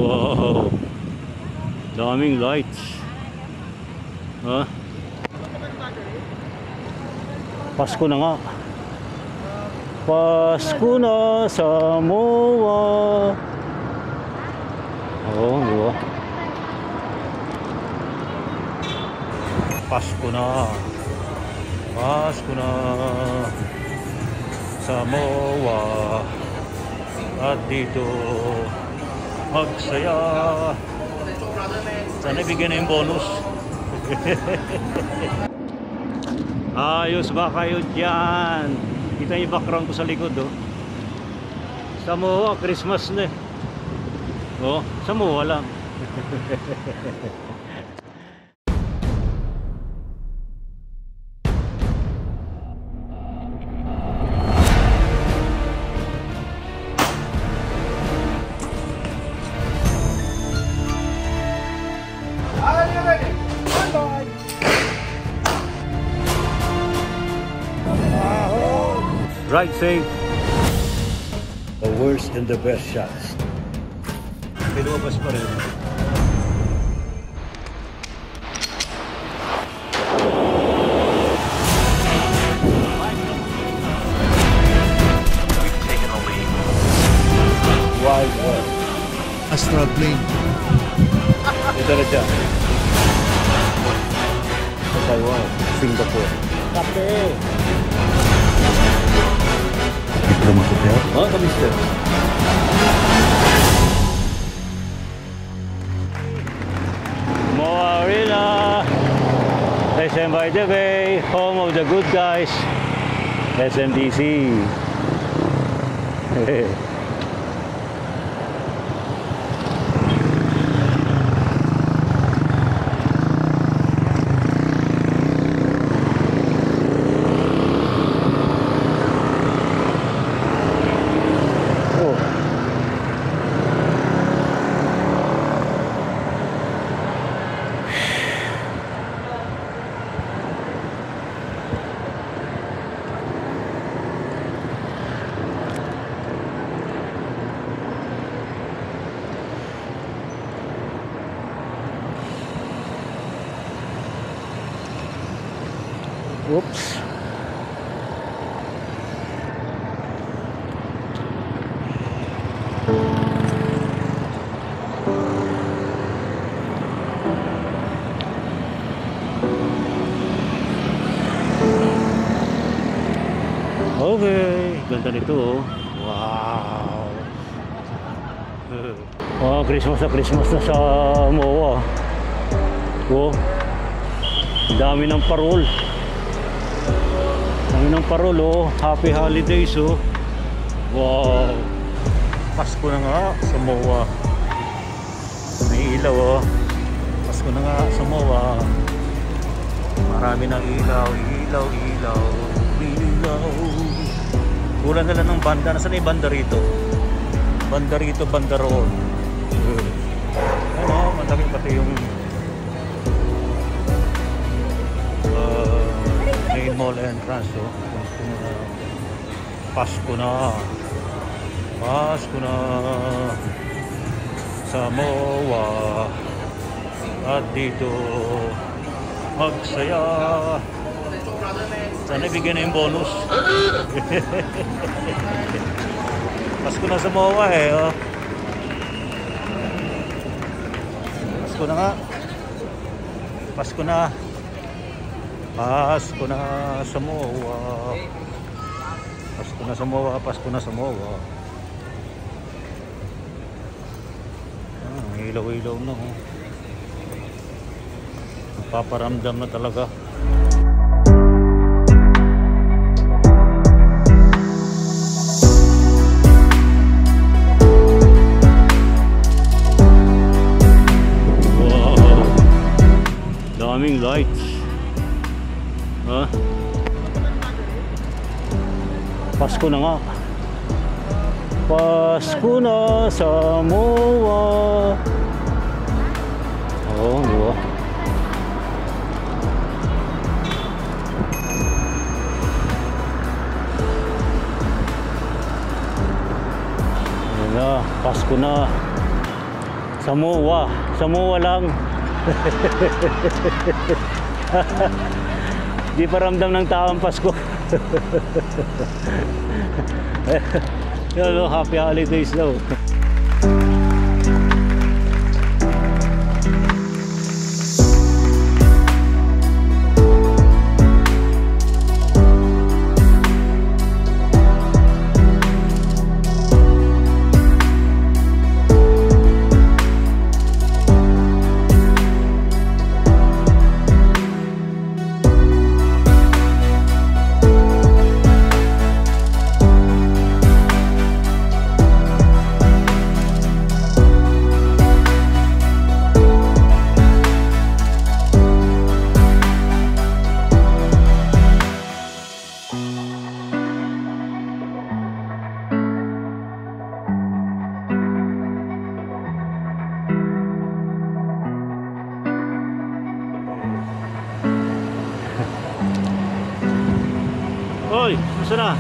Wow, daming lights. Huh? Pasko na nga. Pasko na sa MOA. Oo, di ba? Pasko na. Pasko na sa MOA. At dito magsaya. Sana bigyan na yung bonus. Ayos ba kayo dyan? Kita yung background ko sa likod, oh. Sa MOA, Christmas na eh. Oh, sa MOA lang. Ride safe. The worst and the best shots. Pinubas pa rin. Wild one. Astral plane. Ito na dyan. Sa Taiwan, Singapore. Kape! Oh, mister. MOA Arena, SM by the Bay, home of the good guys, SMDC. Whoops. Okay, ganda nito, oh. Wow. Oh, Christmas na sa MOA. Oh. Dami ng parol. Dami ng parol, oh. Happy holidays, oh. Wow. Pasko na nga sa MOA. May ilaw, oh. Pasko na nga sa MOA. Marami ng ilaw, ilaw, ilaw, ilaw. Kulang na lang ng banda. Nasaan yung banda rito? Banda rito, banda roon. Ano, mandami pati yung main mall entrance, oh. Pasko na. Pasko na sa MOA. At dito magsaya. Sana bigyan na yung bonus. Pasko na sa MOA, eh, oh. Pasko na nga. Pasko na. Pasko na sa MOA. Pasko na sa MOA. Pasko na sa MOA. Ilaw-ilaw na, oh. Paparamdam na talaga. Wow, daming lights. Huh? Pasko na nga. Pasko na sa MOA. Oh, di ba? Pasko na Samoa. Samoa lang. Di pa ramdam ng taong Pasko. Hello, happy holidays daw. Hoy, gusto na?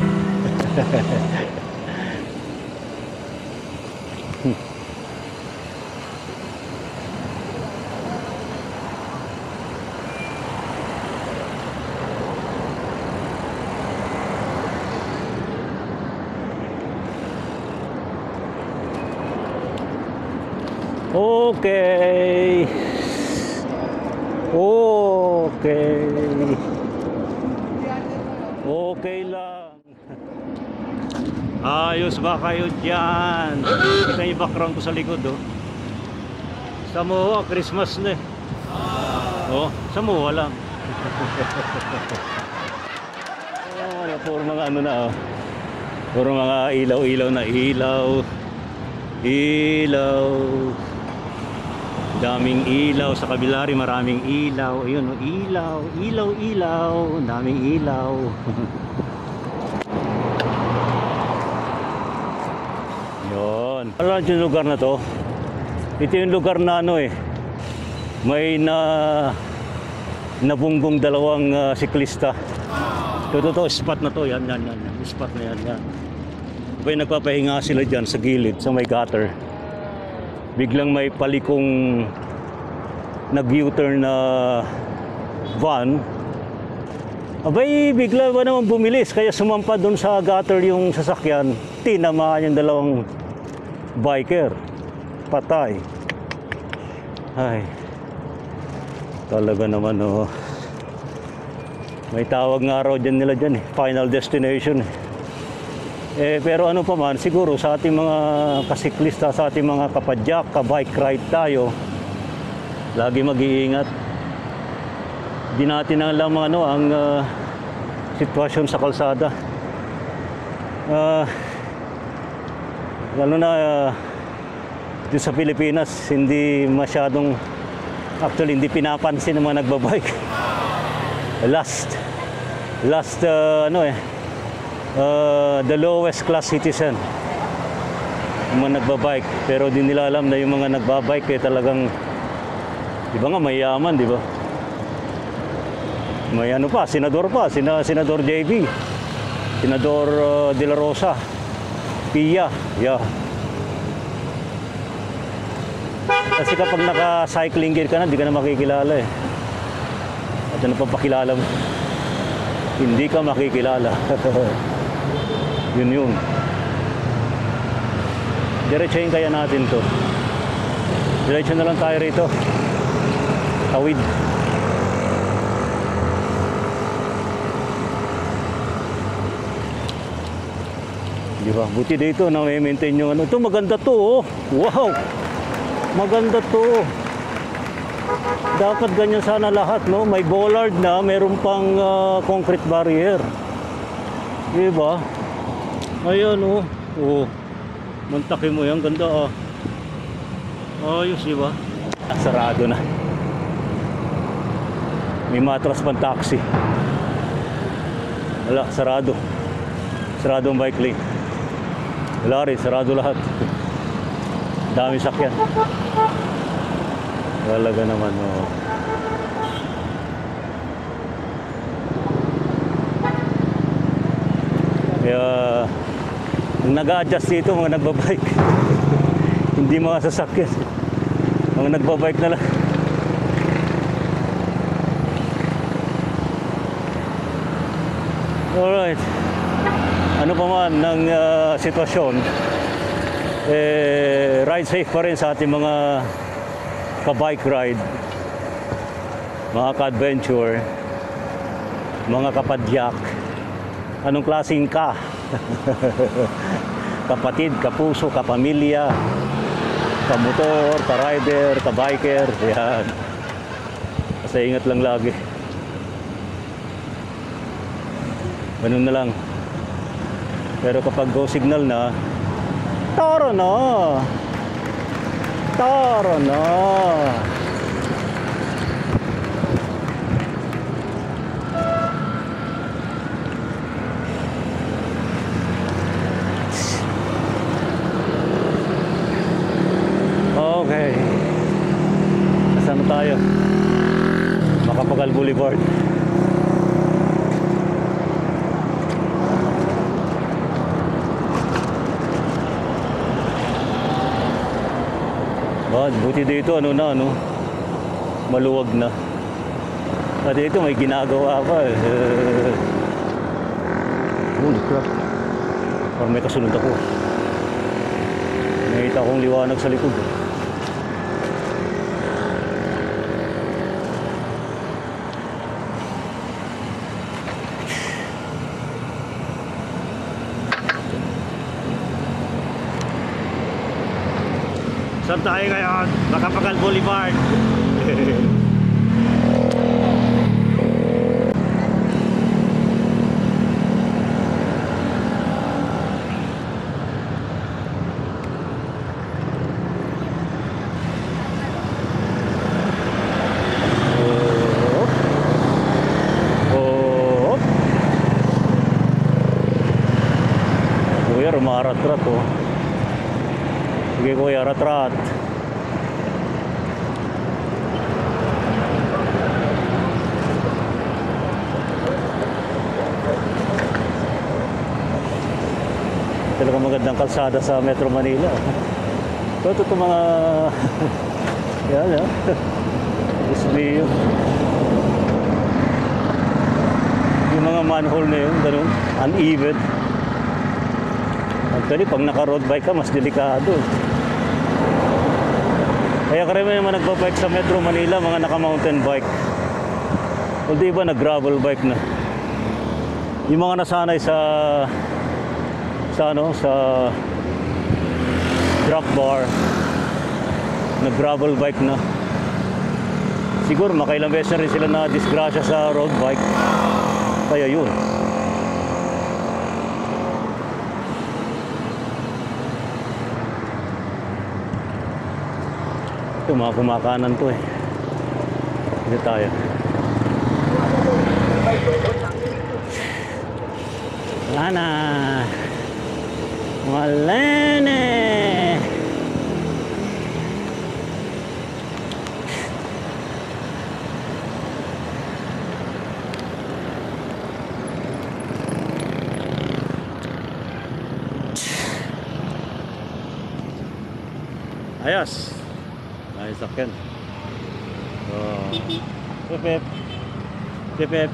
Okay. Okay. Okay lang. Ayos ba kayo dyan? Kita yung background ko sa likod, oh. Samoa, Christmas na eh. Oh, Samoa lang. Oh, puro mga ano na, oh. Puro mga ilaw-ilaw na ilaw. Ilaw. Daming ilaw. Sa kabila rin maraming ilaw. Ayun, oh, ilaw. Ilaw, ilaw. Daming ilaw. Yun. Alam yung lugar na to? Ito yung lugar na ano eh. May nabungbong dalawang siklista. Ito, spot na to. Yan. Spot na yan. May nagpapahinga sila dyan sa gilid, sa may gutter. Biglang may palikong nag-U-turn na van. Abay, bigla ba naman bumilis? Kaya sumampa doon sa gutter yung sasakyan. Tinamaan yung dalawang biker. Patay. Ay. Talaga naman, oh. May tawag nga raw dyan nila dyan eh. Final destination eh. Pero ano pa man, siguro sa ating mga kasiklista, sa ating mga kapadyak, ka-bike ride tayo, lagi mag-iingat. Di natin alam ang sitwasyon sa kalsada. Lalo na dito sa Pilipinas, hindi masyadong, actually hindi pinapansin ng mga nagbabike. The lowest class citizen yung mga nagbabike, pero di nila alam na yung mga nagbabike talagang iba nga mayaman, di ba? May ano pa, senador senador JB, senador De La Rosa, Pia, yeah. Kasi kapag naka-cycling gear ka na, di ka na makikilala eh. At ano pa pakilala mo? Hindi ka makikilala. Yun. Diretsahin kaya natin to. Diretso na lang tayo rito. Tawid. Di ba? Buti dito na may maintain yung ano. Ito maganda to, oh. Wow! Maganda to. Dapat ganyan sana lahat, no? May bollard na, meron pang concrete barrier. Di ba? Ayan, oh. Oh. Mantakin mo yan, ganda, ah. Ayos, di ba? Sarado na. May matras pang taxi. Wala, sarado. Sarado ang bike lane. Wala rin, sarado lahat. Dami sakyan. Talaga naman, oh. Kaya nag-a-adjust dito mga nagbabike. Hindi mga sasakyan. Mga nagbabike na lang. Alright. Ano pa man ng sitwasyon, ride safe pa rin sa ating mga ka-bike ride, mga ka-adventure, mga kapadyak. Anong klaseng ka? Kapatid, kapuso, kapamilya, kamotor, ka-rider, ka-biker, yan. Basta ingat lang lagi. Ganun na lang. Pero kapag go signal na, tara na! Tara na! Okay. Saan na tayo? Makapagal Boulevard. Buti dito maluwag na. At dito may ginagawa pa holy crap, parang may kasunod ako. Nakita akong liwanag sa likod. Saan tayo ngayon? Makapagal Boulevard. Kuya, rumarat-rat oh. Sige kuya, rat-rat. Talagang magandang kalsada sa Metro Manila. Ito mga yan display yung mga manhole na yun, ganun, uneven. Actually, pag naka-road bike ka, mas delikado. Kaya karamihan naman nagbabike sa Metro Manila, mga naka-mountain bike. Although iba nag-gravel bike na. Yung mga nasanay sa drop bar, nag-gravel bike na. Siguro makailang beses na rin sila na disgrasya sa road bike. Kaya yun. Ito mga kumakanan to eh. Dito tayo. Wala na. Wala na. Ayos. Ayos sakyan. Oh. Pepep. Pepep.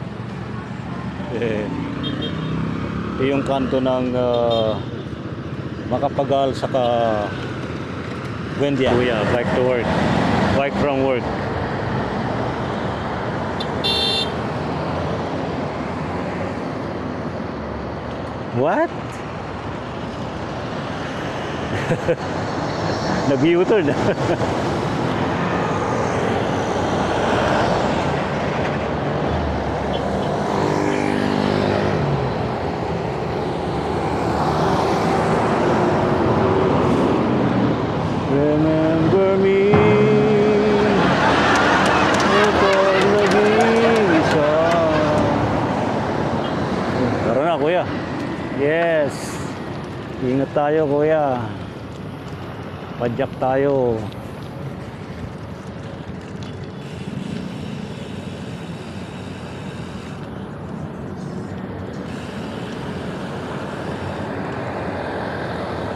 Ito yung kanto ng Makapagal saka Buendia. Kuya, bike to work. Bike from work. What? Nag-U-turn. Remember me. Ito nag-iisa. Tara na kuya. Yes. Ingat tayo kuya. Padyak tayo.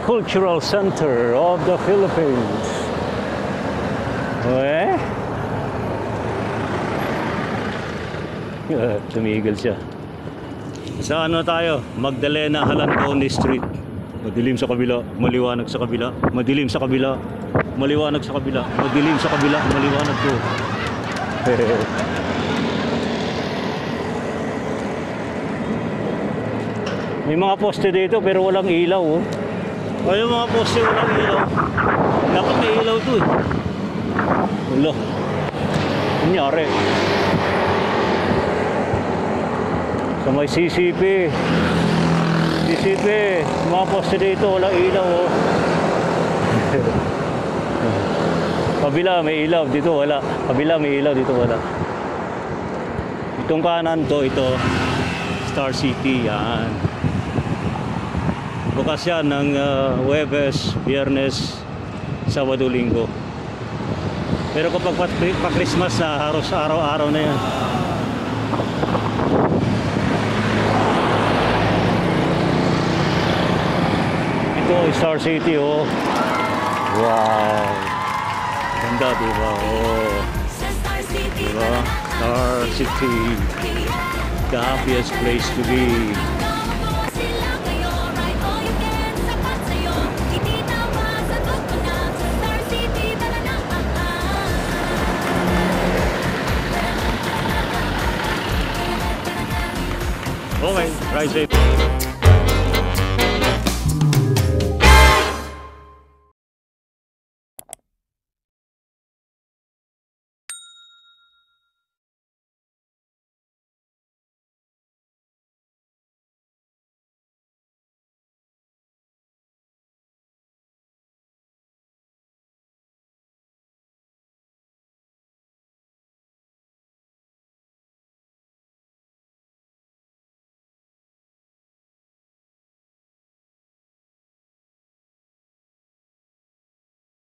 Cultural Center of the Philippines. Tumigil siya. Sa ano tayo? Magdalena Halantone Street. Madilim sa kabila, maliwanag sa kabila. Madilim sa kabila, maliwanag sa kabila. Madilim sa kabila, maliwanag to. May mga poste dito pero walang ilaw, oh. Ay, yung mga poste walang ilaw. Dapat may ilaw to, eh. Wala. Kunyari. Sa may CCP. CCP. Mga poste dito walang ilaw, oh. Kabila may ilaw, dito wala. Kabila may ilaw, dito wala. Itong kanan to, ito Star City, yan. Bukas yan ng Huwebes, Biyernes, Sabado, Linggo. Pero kapag pa-Christmas na, halos araw-araw na yan. Ito, Star City, oh. Wow. Ganda, diba? Oh. Diba? Star City. The happiest place to be. Okay, drive safe.